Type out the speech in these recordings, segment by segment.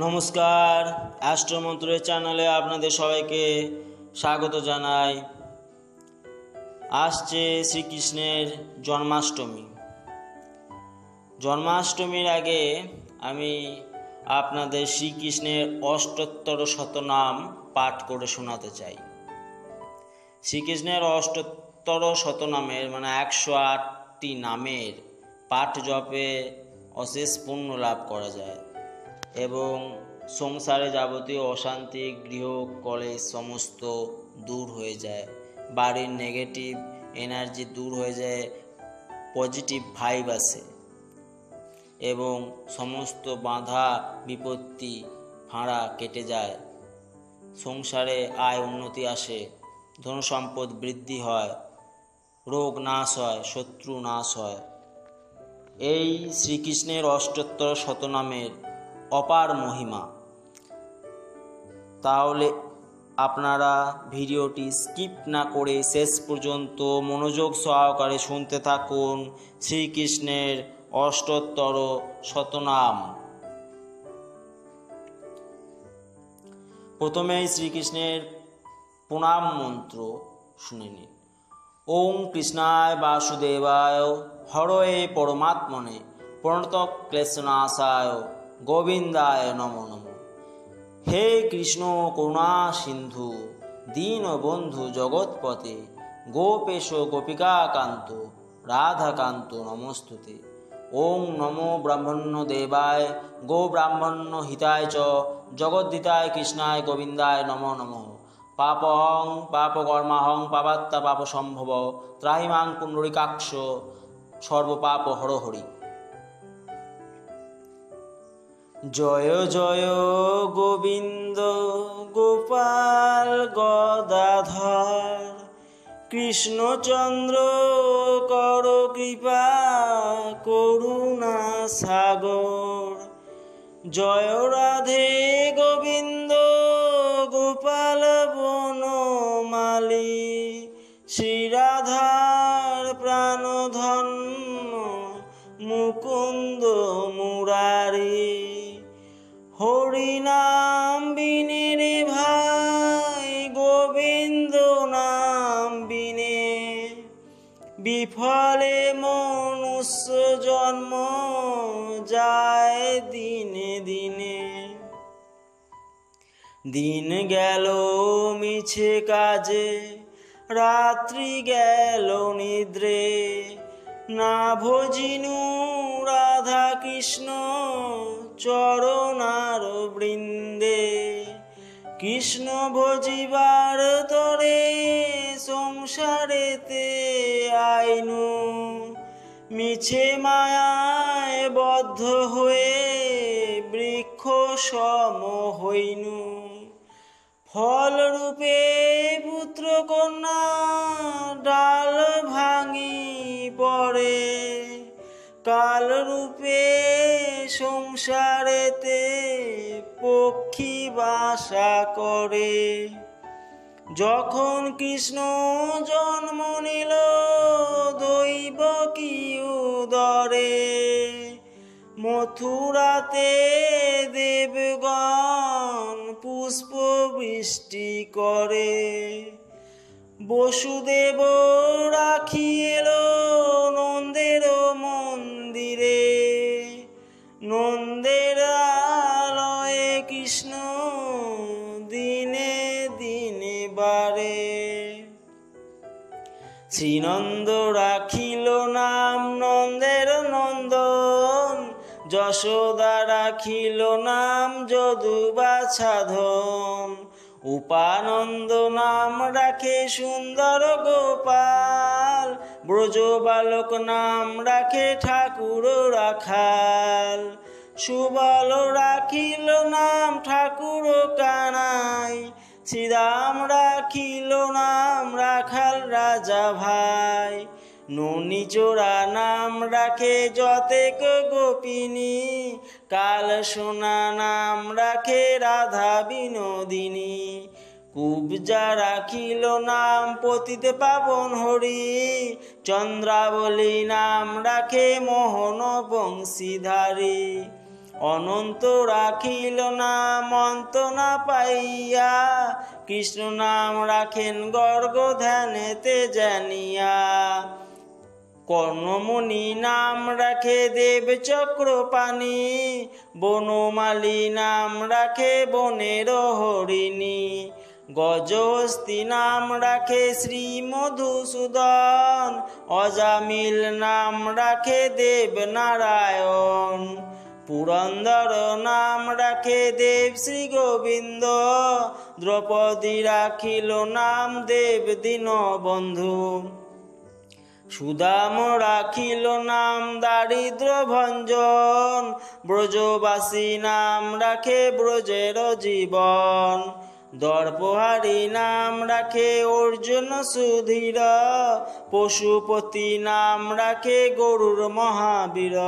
নমস্কার, অ্যাস্ট্রোমন্ত্রের চ্যানেলে আপনাদের সবাইকে স্বাগত জানাই। আসছে শ্রীকৃষ্ণের জন্মাষ্টমী। জন্মাষ্টমীর আগে আমি আপনাদের শ্রীকৃষ্ণের অষ্টোত্তর শতনাম পাঠ করে শোনাতে চাই। শ্রীকৃষ্ণের অষ্টোত্তর শতনামের 108টি নামের পাঠ জপে অশেষ পুণ্য লাভ করা যায় এবং সংসারে যাবতীয় অশান্তি, গৃহ কলেশ সমস্ত দূর হয়ে যায়। বাড়ির নেগেটিভ এনার্জি দূর হয়ে যায়, পজিটিভ ভাইব আসে এবং সমস্ত বাধা বিপত্তি ভাড়া কেটে যায়। সংসারে আয় উন্নতি আসে, ধন সম্পদ বৃদ্ধি হয়, রোগ নাশ হয়, শত্রু নাশ হয়। এই শ্রীকৃষ্ণের অষ্টোত্তর শতনামের অপার মহিমা। তাহলে আপনারা ভিডিওটি স্কিপ না করে শেষ পর্যন্ত মনোযোগ সহকারে শুনতে থাকুন শ্রীকৃষ্ণের অষ্টোত্তর শতনাম। প্রথমেই শ্রীকৃষ্ণের প্রণাম মন্ত্র শুনে নিন। ওম কৃষ্ণায় বাসুদেবায় হরয়ে পরমাত্মনে প্রণতক্লেশনাশায় গোবিন্দায় নমো নমঃ। হে কৃষ্ণ করুণা সিন্ধু দীনবন্ধু জগৎপতে গোপেশ গোপিকাকান্ত রাধাকান্ত নমস্তুতে। ওং নমো ব্রাহ্মণ্য দেবায় গো ব্রাহ্মণ্য হিতায় চ জগদ্ধিতায় কৃষ্ণায় গোবিন্দায় নমো নমঃ। পাপহং পাপকর্মাহং পাপাত্মা পাপ সম্ভব ত্রাহিমাং পুণ্ডরিকাক্ষ সর্বপাপ হর হরি। জয় জয় গোবিন্দ গোপাল গদাধর কৃষ্ণচন্দ্র কর কৃপা করুণা সাগর। জয় রাধে গোবিন্দ গোপাল বনমালী শ্রীরাধার প্রাণধন্য মুকুন্দ মুরারি। হরিনাম বিনে রে ভাই গোবিন্দ নাম বিনে বিফলে মনুষ্য জন্ম যায় দিনে দিনে। দিন গেল মিছে কাজে রাত্রি গেল নিদ্রে না ভজিনু রাধা কৃষ্ণ চরণার বৃন্দে। কৃষ্ণ ভজিবার তরে সংসারেতে আইনু মিছে মায়ায় বদ্ধ হয়ে বৃক্ষ সম হইনু। ফল রূপে পুত্র কন্যা ডাল ভাঙি পড়ে কাল রূপে সংসারেতে পক্ষী বাসা করে। যখন কৃষ্ণ জন্ম নিল দৈবকী উদরে মথুরাতে দেবগণ পুষ্প বৃষ্টি করে। বসুদেব রাখি এলো নন্দের মন্দিরে নন্দের আলয়ে কৃষ্ণ দিনে দিনে বারে। শ্রীনন্দ রাখিল নাম নন্দের নন্দন যশোদা রাখিল নাম যদুবাছাধন। উপানন্দ নাম রাখে সুন্দর গোপাল ব্রজ বালক নাম রাখে ঠাকুর রাখাল। সুবল রাখিল নাম ঠাকুর কানাই শ্রীরাম রাখিল নাম রাখাল রাজা ভাই। ননীচোরা নাম রাখে যতেক গোপিনী কাল সোনা নাম রাখে রাধা বিনোদিনী। কুবজা রাখিল নাম পতিত পাবন হরি চন্দ্রাবলী নাম রাখে মোহন বংশীধারী। অনন্ত রাখিল নাম অন্ত না পাইয়া, কৃষ্ণ নাম রাখেন গর্গ ধ্যানেতে জানিয়া। কর্ণমণি নাম রাখে দেব চক্রপাণি, বনমালী নাম রাখে বনের হরিণী। গজহস্তি নাম রাখে শ্রী মধুসূদন, অজামিল নাম রাখে দেব নারায়ণ। পুরন্দর নাম রাখে দেব শ্রী গোবিন্দ, দ্রৌপদী রাখিল নাম দেব দীনবন্ধু। সুদাম রাখিল নাম দারিদ্র ভঞ্জন, ব্রজবাসী নাম রাখে ব্রজের জীবন। দর্পহারী নাম রাখে অর্জুন সুধীর, পশুপতি নাম রাখে গরুর মহাবীর।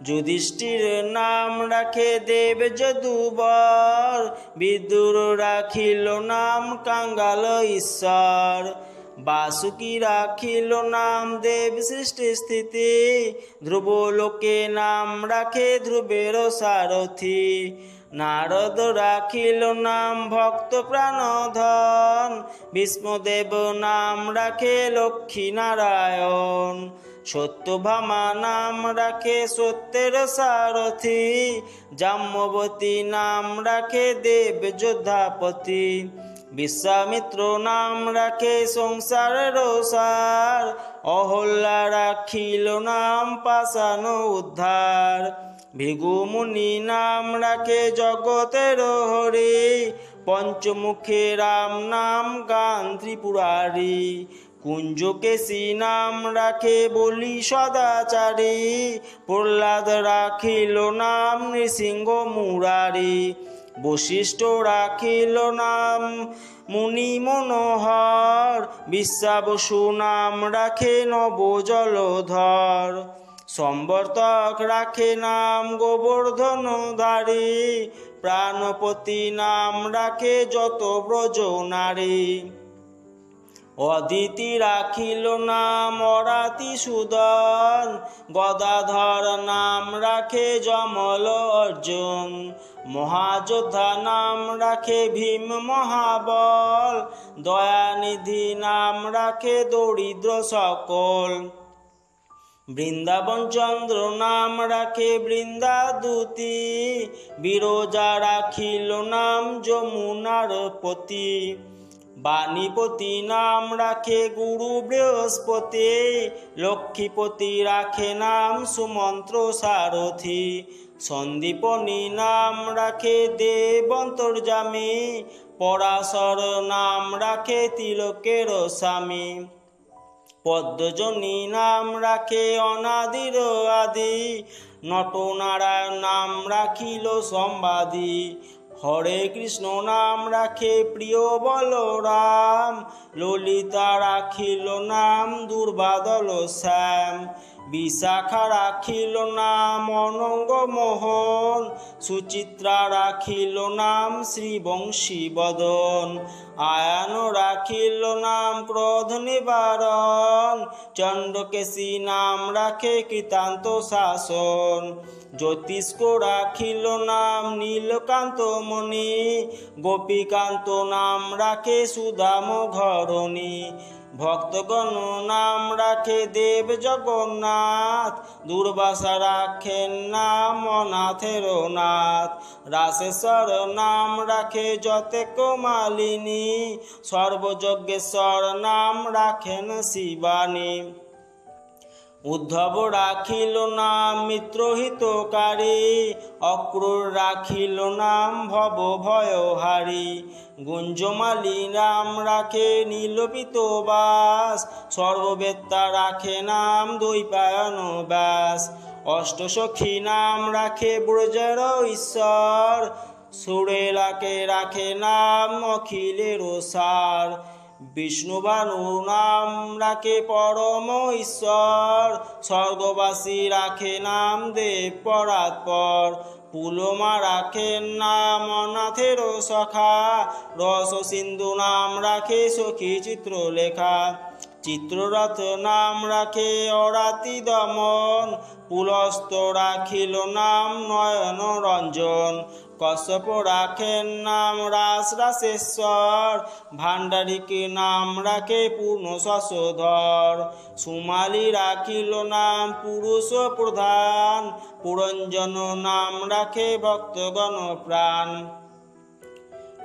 যুধিষ্ঠির নাম রাখে দেব যদুবর, বিদুর রাখিল নাম কাঙ্গাল ঈশ্বর। বাসুকি রাখিল নাম দেব সৃষ্টি স্থিতি, ধ্রুব লোকে নাম রাখে ধ্রুবের সারথি। নারদ রাখিল নাম ভক্ত প্রাণধন, বিষ্ণুদেব নাম রাখে লক্ষ্মী নারায়ণ। সত্যভামা নাম রাখে সত্যের সারথি, জাম্বতী নাম রাখে দেব যোদ্ধাপতি। বিশ্বামিত্র নাম রাখে সংসারের সার, অহল্যা রাখিল নাম পাষাণ উদ্ধার। ভৃগুমুনি নাম রাখে জগতের হরি, পঞ্চমুখে রাম নাম গান ত্রিপুরারি। কুঞ্জকেশী নাম রাখে বলি সদাচারী, প্রহ্লাদ রাখিল নাম নৃসিংহ মুরারি। বশিষ্ঠ রাখিল নাম মুনি মনোহর, বিশ্বাবসু নাম রাখে নব জলধর। সম্বর্তক রাখে নাম গোবর্ধনধারী, প্রাণপতি নাম রাখে যত ব্রজ নারী। অদিতি রাখিল নাম অরাতি সুদন, গদাধর নাম রাখে যমল অর্জুন। মহাযোদ্ধা নাম রাখে ভীম মহাবল, দয়ানিধি নাম রাখে দরিদ্র সকল। বৃন্দাবন চন্দ্র নাম রাখে বৃন্দাদূতি, বিরজা রাখিল নাম যমুনার পতি। বাণীপতি নাম রাখে গুরু বৃহস্পতি, লক্ষ্মীপতি রাখে নাম সুমন্ত্র সারথি। সন্দীপনী নাম রাখে দেব অন্তর্যামী, পরাশর নাম রাখে তিলকের স্বামী। পদ্মজনী নাম রাখে অনাদির আদি, নটনারায়ণ নাম রাখিল সম্বাদী। হরে কৃষ্ণ নাম রাখে প্রিয় বলরাম, ললিতা রাখিল নাম দুর্বাদল শ্যাম। বিশাখা রাখিল নাম অনঙ্গ মোহন, সুচিত্রা রাখিল নাম শ্রীবংশী বদন। আয়ান রাখিল নাম ক্রোধ নিবারণ, চণ্ডকেশী নাম রাখে কৃতান্ত শাসন। জ্যোতিষ্ক রাখিল নাম নীলকান্ত মণি, গোপীকান্ত নাম রাখে সুদাম ঘরণী। ভক্তগণ নাম রাখে দেব জগন্নাথ, দুর্বাসা রাখেন নাম অনাথের নাথ। রাসেশ্বর নাম রাখে যতেক মালিনী, সর্বযজ্ঞেশ্বর নাম রাখেন শিবানী। উদ্ধব রাখিল নাম মিত্রহিতকারী, অক্রূর রাখিল নাম ভব ভয়হারী। গুঞ্জমালী নাম রাখে নীলপিত বাস, সর্ববেত্তা রাখে নাম দ্বৈপায়ন ব্যাস। অষ্টসখী নাম রাখে ব্রজের ঈশ্বর, সুরেলাকে রাখে নাম অখিলের সার। বিষ্ণুবানু নাম রাখে পরম ঈশ্বর, স্বর্গবাসী রাখে নাম দেব পরাৎপর। পুলমা রাখেন নাম অনাথের সখা, রস সিন্ধু নাম রাখে সখী চিত্রলেখা। চিত্ররথ নাম রাখে অরাতি দমন, পুলস্ত রাখিল নাম নয়ন রঞ্জন, কশ্যপ রাখেন নাম রাসেশ্বর, ভাণ্ডারিক নাম রাখে পূর্ণ শশধর, সুমালি রাখিল নাম পুরুষ প্রধান, পুরঞ্জন নাম রাখে ভক্তগণ প্রাণ,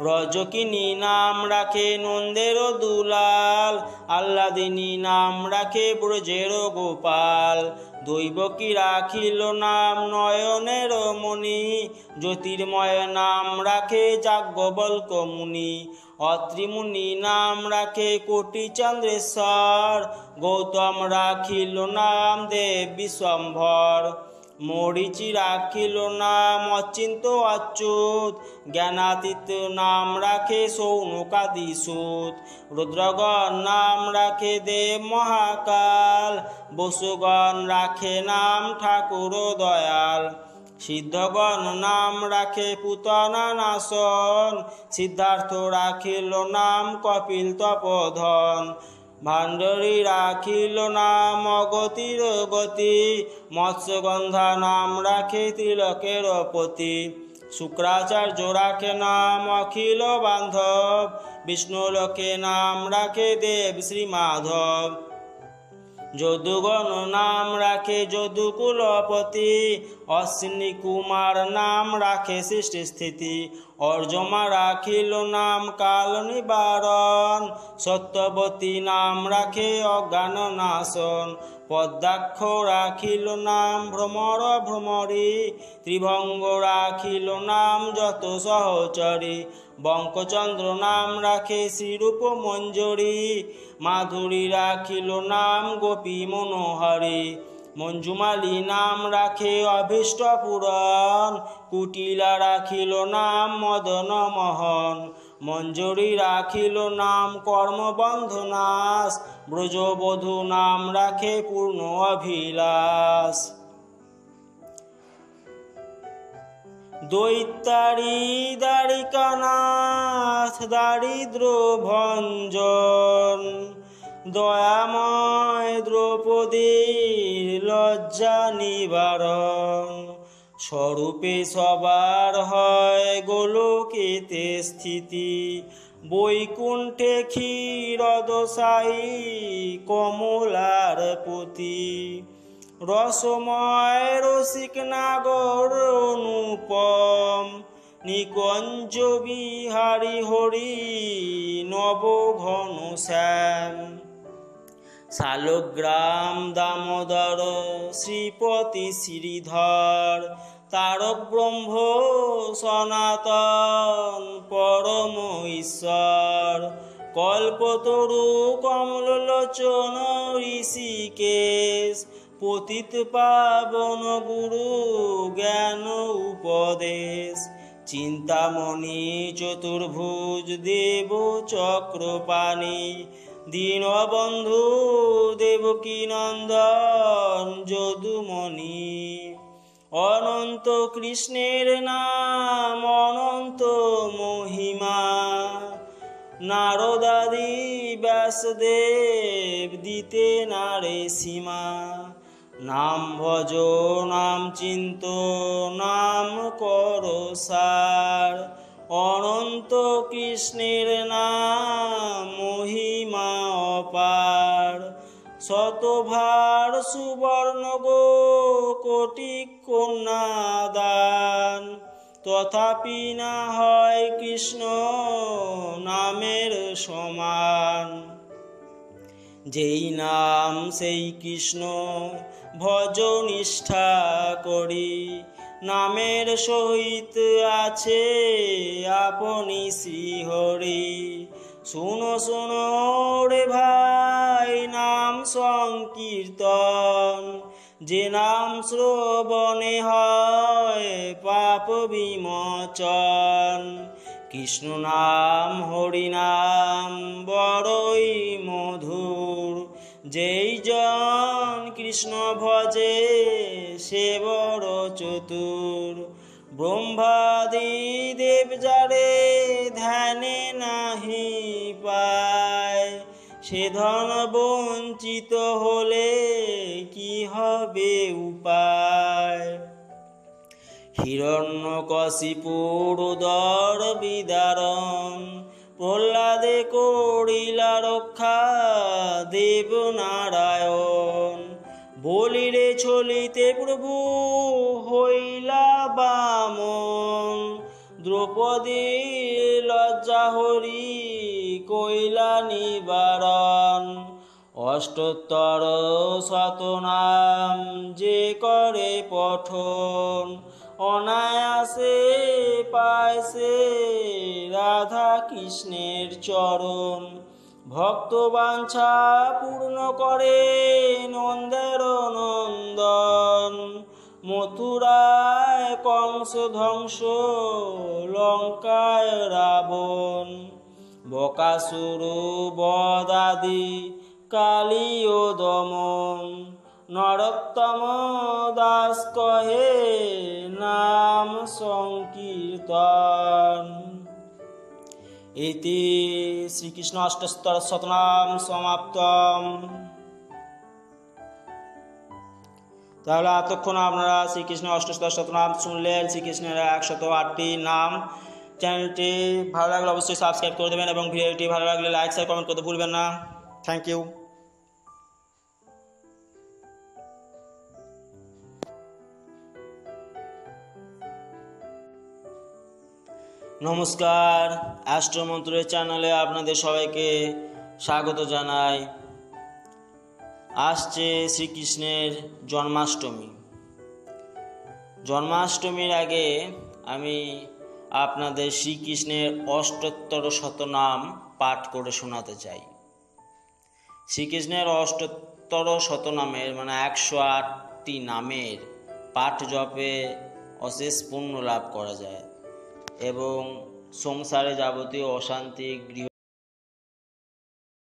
রজকিনী নাম রাখে নন্দের দুলাল, আহ্লাদিনী নাম রাখে ব্রজের গোপাল, দৈবকী রাখিল নাম নয়নের মণি, জ্যোতির্ময় নাম রাখে যাজ্ঞবল্ক মুনি, অত্রিমুনি নাম রাখে কোটি চন্দ্রেশ্বর, গৌতম রাখিল নাম দেব বিশ্বম্ভর, মরিচি রাখিল নাম অচিন্ত অচ্যুত, জ্ঞানাতীত নাম রাখে সৌনকাদি সুত, রুদ্রগণ নাম রাখে দেব মহাকাল, বসুগণ রাখে নাম ঠাকুর দয়াল, সিদ্ধগণ নাম রাখে পুতনা নাশন, সিদ্ধার্থ রাখিল নাম কপিল তপোধন, ভাণ্ডারী রাখিল নাম অগতির গতি, মৎস্যগন্ধা নাম রাখে তিলকের পতি, শুক্রাচার্য রাখে নাম অখিল বান্ধব, বিষ্ণুলোকে নাম রাখে দেব শ্রী মাধব, যদুগণ নাম রাখে যদুকুলপতি, অশ্বিনী কুমার নাম রাখে সৃষ্টি স্থিতি, অর্জমা রাখিল নাম কাল নিবারণ, সত্যবতী নাম রাখে অজ্ঞান নাশন, পদ্মাক্ষ রাখিল নাম ভ্রমর ভ্রমরী, ত্রিভঙ্গ রাখিল নাম যত সহচরী, বঙ্কচন্দ্র নাম রাখে শ্রীরূপ মঞ্জরী, মাধুরী রাখিল নাম গোপী মনোহরী, মঞ্জুমালী নাম রাখে অভীষ্ট পূরণ, কুটিলা রাখিল নাম মদন মোহন, মঞ্জরী রাখিল নাম কর্মবন্ধ নাশ, ব্রজবধূ নাম রাখে পূর্ণ অভিলাষ, দৈত্যারী দ্বারিকানাথ দারিদ্র ভঞ্জন, দয়াময় দ্রৌপদীর লজ্জা নিবারণ, স্বরূপে সবার হয় গোলকেতে স্থিতি, বৈকুণ্ঠে ক্ষীরদশায়ী কমলার পতি, রসময় রসিক নাগর অনুপম, নিকুঞ্জ বিহারী হরি নব ঘন শ্যাম, শালগ্রাম দামোদর শ্রীপতি শ্রীধর, তারক ব্রহ্ম সনাতন পরম ঈশ্বর, কল্পতরু কমললোচন ঋষিকেশ, পতিত পাবন গুরু জ্ঞান উপদেশ, চিন্তামণি চতুর্ভুজ দেব চক্রপাণি, দীনবন্ধু দেবকী নন্দন যদুমণি, অনন্ত কৃষ্ণের নাম অনন্ত মহিমা, নারদাদি ব্যাসদেব দিতে নারে সীমা, নাম ভজ নাম চিন্ত নাম কর সার, অনন্ত কৃষ্ণের নাম মহিমা অপার, শতভার সুবর্ণ গো কোটি কন্যা দান, তথাপি না হয় কৃষ্ণ নামের সমান, যেই নাম সেই কৃষ্ণ ভজ নিষ্ঠা করি, নামের সহিত আছে আপনি শ্রীহরি, শুনো শুনো রে ভাই নাম সংকীর্তন, যে নাম শ্রবণে হয় পাপ বিমোচন, কৃষ্ণ নাম হরি নাম বড়ই মধুর, যেই জন কৃষ্ণ ভজে সে বড় চতুর, ব্রহ্মাদি দেব যারে ধ্যানে নাহি পায়, সে ধন বঞ্চিত হলে কি হবে উপায়। হিরণ্যকশিপুর উদর বিদারণ, প্রহ্লাদে করিলা রক্ষা দেবনারায়ণ। বলিরে ছলিতে প্রভু হইলা বামন, দ্রৌপদী লজ্জা হরি কইলা নিবারণ। অষ্টোত্তর শতনাম যে করে পঠন, অনায়াসে পাইছে রাধা কৃষ্ণের চরণ। ভক্তবাঞ্ছা পূর্ণ করে নন্দের নন্দন, মথুরায় কংস ধ্বংস লঙ্কায় রাবণ। বকাসুর বদাদি কালীয় দমন, নরোত্তম দাস কহে নাম সংকীর্তন। ইতি শ্রীকৃষ্ণ অষ্টস্তর শতনাম সমাপ্তম। তাহলে এতক্ষণ আপনারা শ্রীকৃষ্ণের অষ্টস্তর শতনাম শুনলেন, শ্রীকৃষ্ণের 108টি নাম। চ্যানেলটি ভালো লাগলে অবশ্যই সাবস্ক্রাইব করে দেবেন এবং ভিডিওটি ভালো লাগলে লাইক শেয়ার কমেন্ট করতে ভুলবেন না। Thank you. নমস্কার, অ্যাস্ট্রোমন্ত্রের চ্যানেলে আপনাদের সবাইকে স্বাগত জানাই। আসছে শ্রীকৃষ্ণের জন্মাষ্টমী। জন্মাষ্টমীর আগে আমি আপনাদের শ্রীকৃষ্ণের অষ্টোত্তর শতনাম পাঠ করে শোনাতে চাই। শ্রীকৃষ্ণের অষ্টোত্তর শতনামের মানে 108টি নামের পাঠ জপে অশেষ পুণ্য লাভ করা যায় এবং সংসারে যাবতীয় অশান্তি, গৃহ